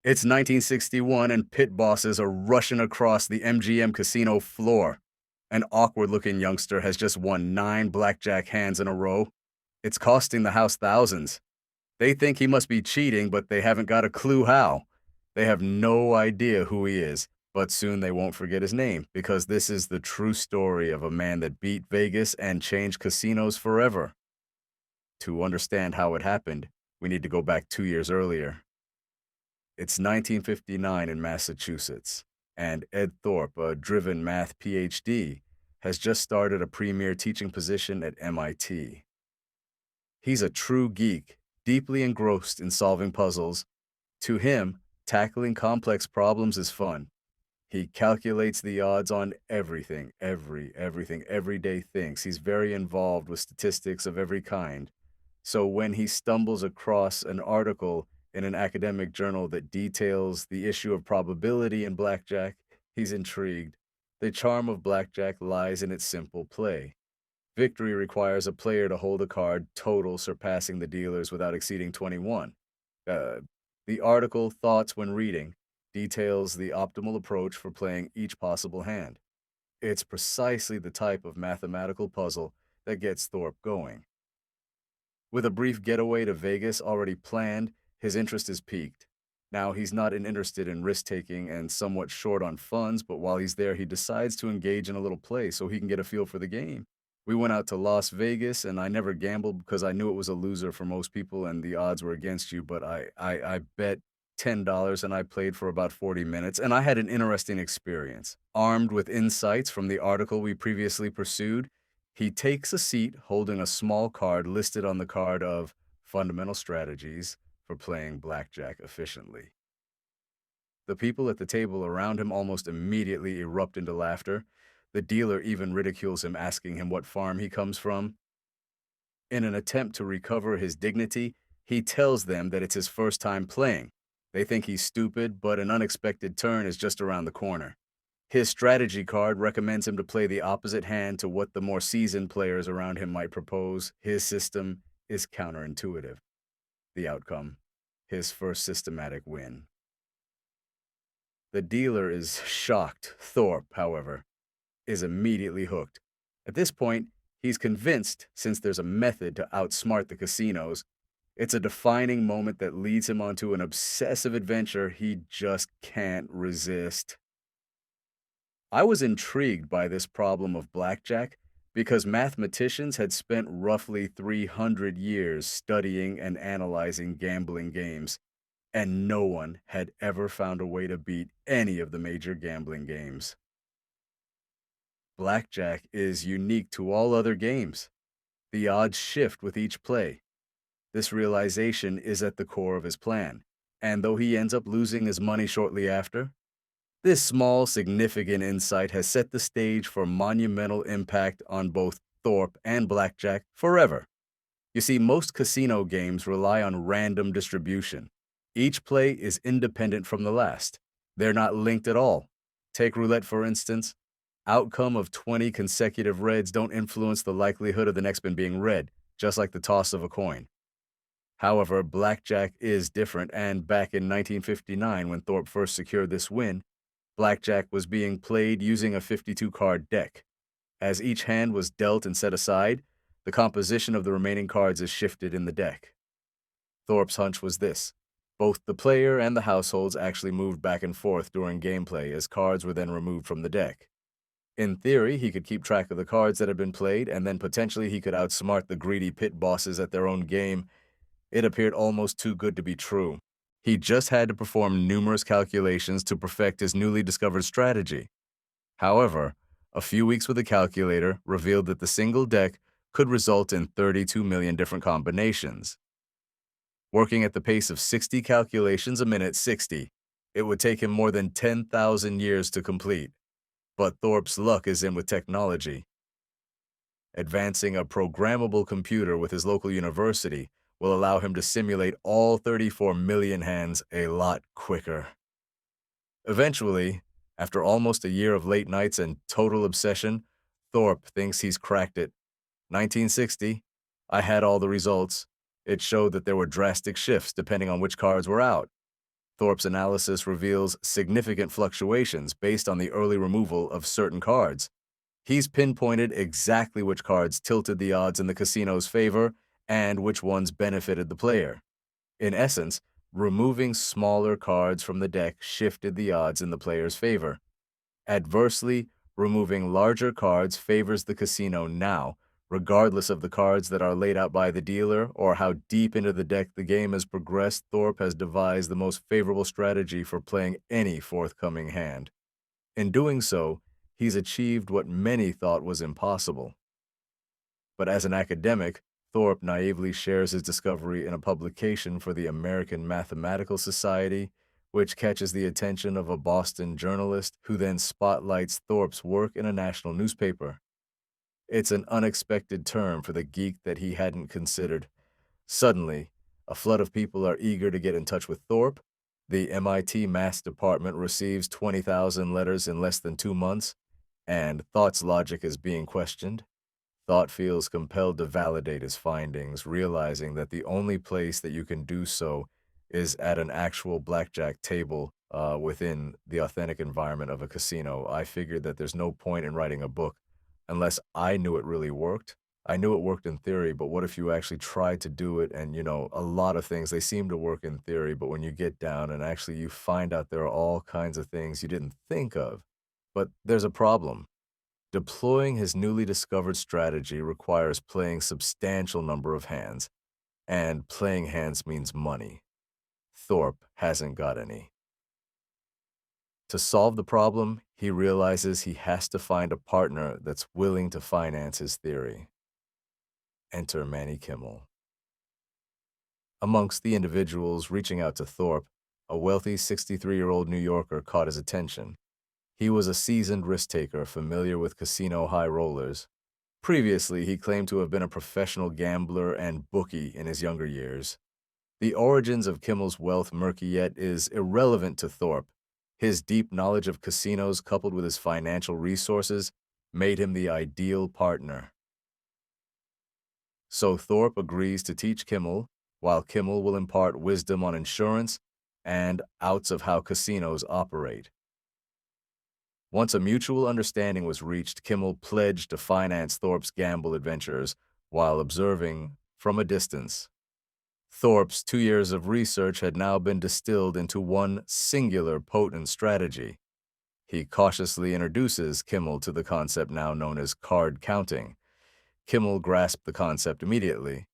It's 1961 and pit bosses are rushing across the MGM casino floor. An awkward looking youngster has just won 9 blackjack hands in a row. It's costing the house thousands. They think he must be cheating, but they haven't got a clue how. They have no idea who he is, but soon they won't forget his name because this is the true story of a man that beat Vegas and changed casinos forever. To understand how it happened, we need to go back 2 years earlier. It's 1959 in Massachusetts, and Ed Thorpe, a driven math PhD, has just started a premier teaching position at MIT. He's a true geek, deeply engrossed in solving puzzles. To him, tackling complex problems is fun. He calculates the odds on everything, everything, everyday things. He's very involved with statistics of every kind. So when he stumbles across an article in an academic journal that details the issue of probability in blackjack, he's intrigued. The charm of blackjack lies in its simple play. Victory requires a player to hold a card total surpassing the dealer's without exceeding 21. Uh, the article, Thoughts When Reading, details the optimal approach for playing each possible hand. It's precisely the type of mathematical puzzle that gets Thorpe going. With a brief getaway to Vegas already planned, his interest is piqued. Now, he's not interested in risk taking and somewhat short on funds, but while he's there, he decides to engage in a little play so he can get a feel for the game. We went out to Las Vegas, and I never gambled because I knew it was a loser for most people and the odds were against you, but I bet $10 and I played for about 40 minutes, and I had an interesting experience. Armed with insights from the article we previously pursued, he takes a seat holding a small card listed on the card of Fundamental Strategies for Playing Blackjack Efficiently. The people at the table around him almost immediately erupt into laughter. The dealer even ridicules him, asking him what farm he comes from. In an attempt to recover his dignity, he tells them that it's his first time playing. They think he's stupid, but an unexpected turn is just around the corner. His strategy card recommends him to play the opposite hand to what the more seasoned players around him might propose. His system is counterintuitive. The outcome, his first systematic win. The dealer is shocked. Thorpe, however, is immediately hooked. At this point, he's convinced, since there's a method to outsmart the casinos, it's a defining moment that leads him onto an obsessive adventure he just can't resist. I was intrigued by this problem of blackjack because mathematicians had spent roughly 300 years studying and analyzing gambling games, and no one had ever found a way to beat any of the major gambling games. Blackjack is unique to all other games. The odds shift with each play. This realization is at the core of his plan, and though he ends up losing his money shortly after, this small, significant insight has set the stage for monumental impact on both Thorpe and blackjack forever. You see, most casino games rely on random distribution. Each play is independent from the last. They're not linked at all. Take roulette, for instance. Outcome of 20 consecutive reds don't influence the likelihood of the next one being red, just like the toss of a coin. However, blackjack is different, and back in 1959, when Thorpe first secured this win, blackjack was being played using a 52-card deck. As each hand was dealt and set aside, the composition of the remaining cards is shifted in the deck. Thorpe's hunch was this: both the player and the households actually moved back and forth during gameplay as cards were then removed from the deck. In theory, he could keep track of the cards that had been played, and then potentially he could outsmart the greedy pit bosses at their own game. It appeared almost too good to be true. He just had to perform numerous calculations to perfect his newly discovered strategy. However, a few weeks with a calculator revealed that the single deck could result in 32 million different combinations. Working at the pace of 60 calculations a minute, 60, it would take him more than 10,000 years to complete. But Thorpe's luck is in with technology. Advancing a programmable computer with his local university will allow him to simulate all 34 million hands a lot quicker. Eventually, after almost a year of late nights and total obsession, Thorpe thinks he's cracked it. 1960, I had all the results. It showed that there were drastic shifts depending on which cards were out. Thorpe's analysis reveals significant fluctuations based on the early removal of certain cards. He's pinpointed exactly which cards tilted the odds in the casino's favor and which ones benefited the player. In essence, removing smaller cards from the deck shifted the odds in the player's favor. Adversely, removing larger cards favors the casino now, regardless of the cards that are laid out by the dealer or how deep into the deck the game has progressed. Thorpe has devised the most favorable strategy for playing any forthcoming hand. In doing so, he's achieved what many thought was impossible. But as an academic, Thorpe naively shares his discovery in a publication for the American Mathematical Society, which catches the attention of a Boston journalist who then spotlights Thorpe's work in a national newspaper. It's an unexpected turn for the geek that he hadn't considered. Suddenly, a flood of people are eager to get in touch with Thorpe. The MIT Math Department receives 20,000 letters in less than 2 months, and Thought's logic is being questioned. Thought feels compelled to validate his findings, realizing that the only place that you can do so is at an actual blackjack table within the authentic environment of a casino. I figured that there's no point in writing a book unless I knew it really worked. I knew it worked in theory, but what if you actually tried to do it? And, a lot of things, they seem to work in theory, but when you get down and actually you find out there are all kinds of things you didn't think of. But there's a problem. Deploying his newly discovered strategy requires playing substantial number of hands, and playing hands means money. Thorpe hasn't got any. To solve the problem, he realizes he has to find a partner that's willing to finance his theory. Enter Manny Kimmel. Amongst the individuals reaching out to Thorpe, a wealthy 63-year-old New Yorker caught his attention. He was a seasoned risk-taker familiar with casino high rollers. Previously, he claimed to have been a professional gambler and bookie in his younger years. The origins of Kimmel's wealth, murky yet, is irrelevant to Thorpe. His deep knowledge of casinos coupled with his financial resources made him the ideal partner. So Thorpe agrees to teach Kimmel, while Kimmel will impart wisdom on insurance and outs of how casinos operate. Once a mutual understanding was reached, Kimmel pledged to finance Thorpe's gamble adventures while observing from a distance. Thorpe's 2 years of research had now been distilled into one singular potent strategy. He cautiously introduces Kimmel to the concept now known as card counting. Kimmel grasped the concept immediately.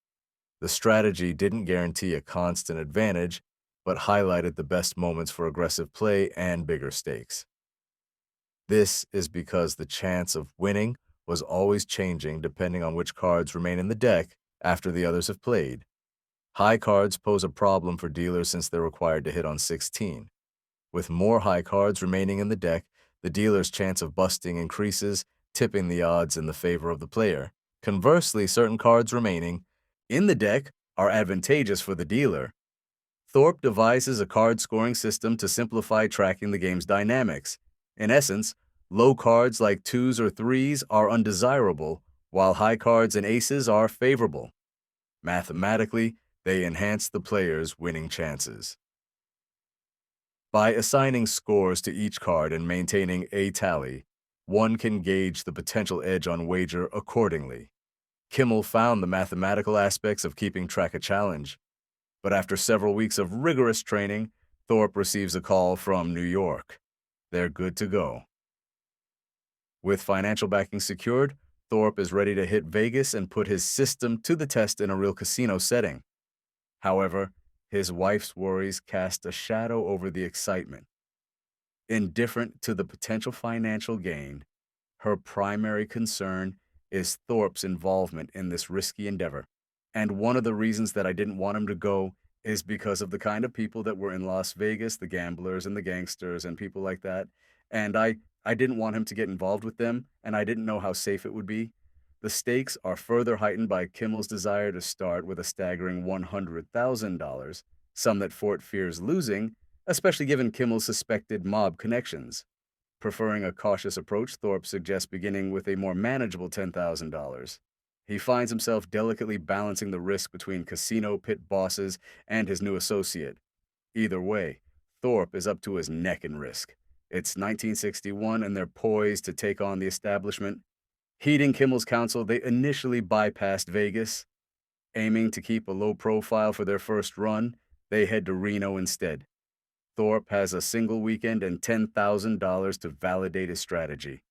The strategy didn't guarantee a constant advantage, but highlighted the best moments for aggressive play and bigger stakes. This is because the chance of winning was always changing depending on which cards remain in the deck after the others have played. High cards pose a problem for dealers since they're required to hit on 16. With more high cards remaining in the deck, the dealer's chance of busting increases, tipping the odds in the favor of the player. Conversely, certain cards remaining in the deck are advantageous for the dealer. Thorpe devises a card scoring system to simplify tracking the game's dynamics. In essence, low cards like 2s or 3s are undesirable, while high cards and aces are favorable. Mathematically, they enhance the player's winning chances. By assigning scores to each card and maintaining a tally, one can gauge the potential edge on wager accordingly. Kimmel found the mathematical aspects of keeping track a challenge, but after several weeks of rigorous training, Thorpe receives a call from New York. They're good to go. With financial backing secured, Thorpe is ready to hit Vegas and put his system to the test in a real casino setting. However, his wife's worries cast a shadow over the excitement. Indifferent to the potential financial gain, her primary concern is Thorpe's involvement in this risky endeavor. And one of the reasons that I didn't want him to go is because of the kind of people that were in Las Vegas, the gamblers and the gangsters and people like that. And I didn't want him to get involved with them, and I didn't know how safe it would be. The stakes are further heightened by Kimmel's desire to start with a staggering $100,000, some that Fort fears losing, especially given Kimmel's suspected mob connections. Preferring a cautious approach, Thorpe suggests beginning with a more manageable $10,000. He finds himself delicately balancing the risk between casino pit bosses and his new associate. Either way, Thorpe is up to his neck in risk. It's 1961, and they're poised to take on the establishment. Heeding Kimmel's counsel, they initially bypassed Vegas. Aiming to keep a low profile for their first run, they head to Reno instead. Thorpe has a single weekend and $10,000 to validate his strategy.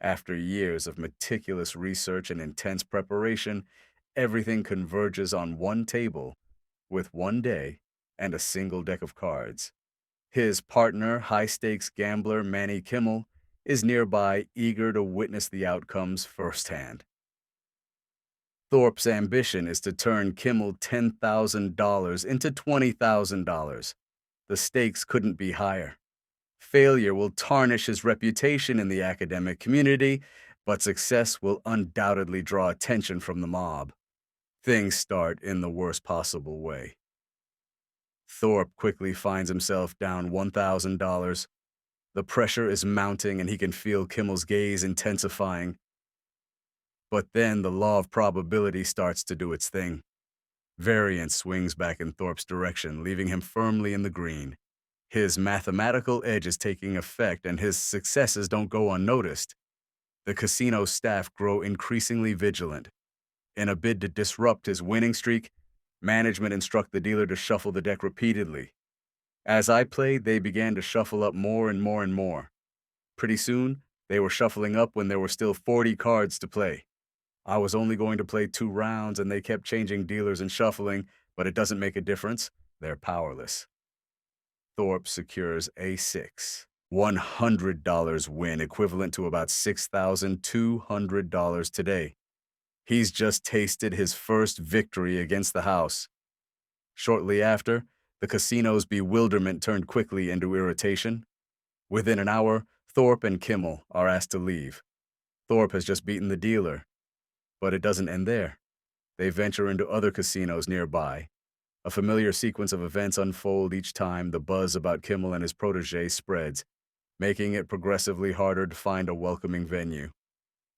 After years of meticulous research and intense preparation, everything converges on one table, with one day and a single deck of cards. His partner, high-stakes gambler Manny Kimmel, is nearby, eager to witness the outcomes firsthand. Thorpe's ambition is to turn Kimmel $10,000 into $20,000. The stakes couldn't be higher. Failure will tarnish his reputation in the academic community, but success will undoubtedly draw attention from the mob. Things start in the worst possible way. Thorpe quickly finds himself down $1,000. The pressure is mounting and he can feel Kimmel's gaze intensifying. But then the law of probability starts to do its thing. Variance swings back in Thorpe's direction, leaving him firmly in the green. His mathematical edge is taking effect, and his successes don't go unnoticed. The casino staff grow increasingly vigilant. In a bid to disrupt his winning streak, management instruct the dealer to shuffle the deck repeatedly. As I played, they began to shuffle up more and more and more. Pretty soon, they were shuffling up when there were still 40 cards to play. I was only going to play 2 rounds, and they kept changing dealers and shuffling, but it doesn't make a difference. They're powerless. Thorpe secures a $100 win, equivalent to about $6,200 today. He's just tasted his first victory against the house. Shortly after, the casino's bewilderment turned quickly into irritation. Within an hour, Thorpe and Kimmel are asked to leave. Thorpe has just beaten the dealer. But it doesn't end there. They venture into other casinos nearby. A familiar sequence of events unfold each time the buzz about Kimmel and his protege spreads, making it progressively harder to find a welcoming venue.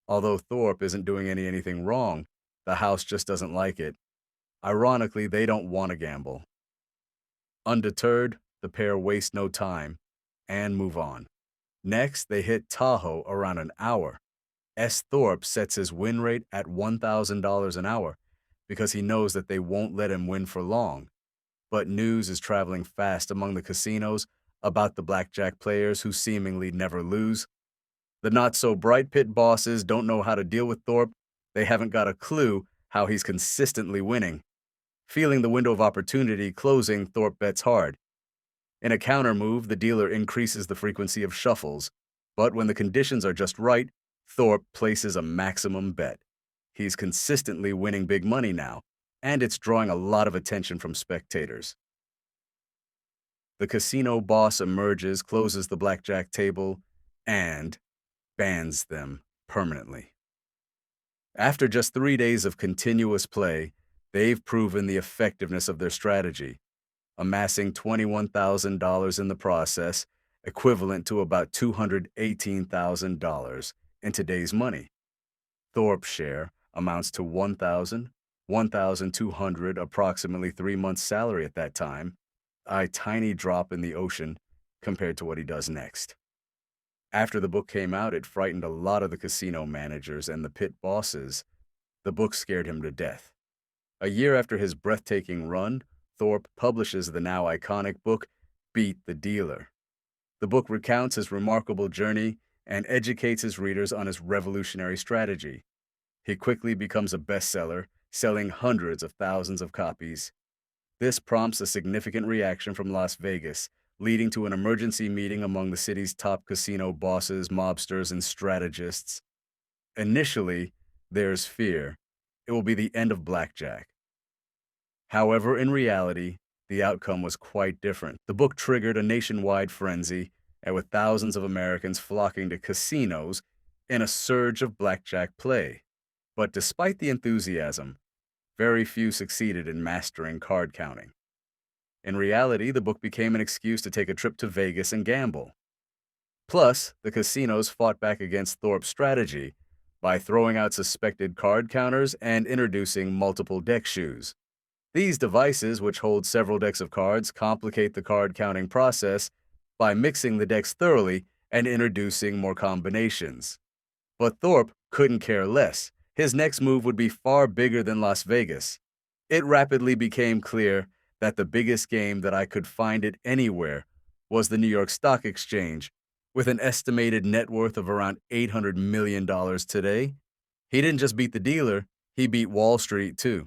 Although Thorpe isn't doing anything wrong, the house just doesn't like it. Ironically, they don't want to gamble. Undeterred, the pair waste no time and move on. Next, they hit Tahoe around an hour. S. Thorpe sets his win rate at $1,000 an hour because he knows that they won't let him win for long. But news is traveling fast among the casinos about the blackjack players who seemingly never lose. The not-so-bright pit bosses don't know how to deal with Thorpe. They haven't got a clue how he's consistently winning. Feeling the window of opportunity closing, Thorpe bets hard. In a counter move, the dealer increases the frequency of shuffles, but when the conditions are just right, Thorpe places a maximum bet. He's consistently winning big money now, and it's drawing a lot of attention from spectators. The casino boss emerges, closes the blackjack table, and bans them permanently. After just 3 days of continuous play, they've proven the effectiveness of their strategy, amassing $21,000 in the process, equivalent to about $218,000 in today's money. Thorpe's share amounts to $1,200, approximately 3 months' salary at that time, a tiny drop in the ocean compared to what he does next. After the book came out, it frightened a lot of the casino managers and the pit bosses. The book scared him to death. A year after his breathtaking run, Thorpe publishes the now iconic book, Beat the Dealer. The book recounts his remarkable journey and educates his readers on his revolutionary strategy. He quickly becomes a bestseller, selling hundreds of thousands of copies. This prompts a significant reaction from Las Vegas, leading to an emergency meeting among the city's top casino bosses, mobsters, and strategists. Initially, there's fear. It will be the end of blackjack. However, in reality, the outcome was quite different. The book triggered a nationwide frenzy, and with thousands of Americans flocking to casinos in a surge of blackjack play. But despite the enthusiasm, very few succeeded in mastering card counting. In reality, the book became an excuse to take a trip to Vegas and gamble. Plus, the casinos fought back against Thorpe's strategy by throwing out suspected card counters and introducing multiple deck shoes. These devices, which hold several decks of cards, complicate the card counting process by mixing the decks thoroughly and introducing more combinations. But Thorpe couldn't care less. His next move would be far bigger than Las Vegas. It rapidly became clear that the biggest game that I could find it anywhere was the New York Stock Exchange, with an estimated net worth of around $800 million today. He didn't just beat the dealer, he beat Wall Street too.